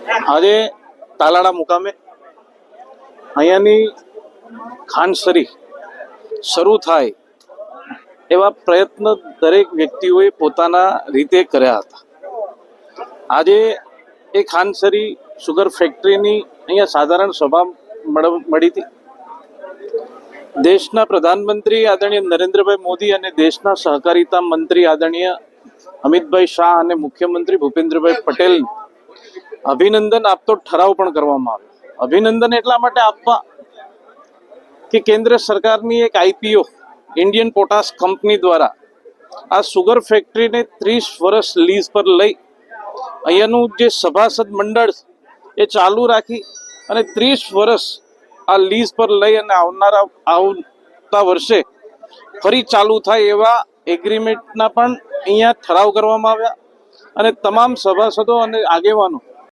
આજે તાલાળા મુકામે અહીંયાની ખાનસરી શરૂ થાય એવા પ્રયત્ન દરેક વ્યક્તિઓએ પોતાના રીતે કર્યા હતા. આજે એ ખાનસરી સુગર ફેક્ટરીની અહીંયા સાધારણ સભા મળી હતી. દેશના પ્રધાનમંત્રી આદરણીય નરેન્દ્રભાઈ મોદી અને દેશના સહકારિતા મંત્રી આદરણીય અમિતભાઈ શાહ અને મુખ્યમંત્રી ભૂપેન્દ્રભાઈ પટેલ અભિનંદન આપતો ઠરાવ પણ કરવામાં આવ્યો. અભિનંદન એટલા માટે આપવા કે કેન્દ્ર સરકારની એક આઈપીઓ ઇન્ડિયન પોટાશ કંપની દ્વારા આ સુગર ફેક્ટરીને 30 વર્ષ લીઝ પર લઈ અહીંયાનું જે સભાસદ મંડળ એ ચાલુ રાખી અને 30 વર્ષ આ લીઝ પર લઈ અને આવતા વર્ષે ફરી ચાલુ થાય એવા એગ્રીમેન્ટના પણ અહીંયા ઠરાવ કરવામાં આવ્યા અને તમામ સભાસદો અને આગેવાનો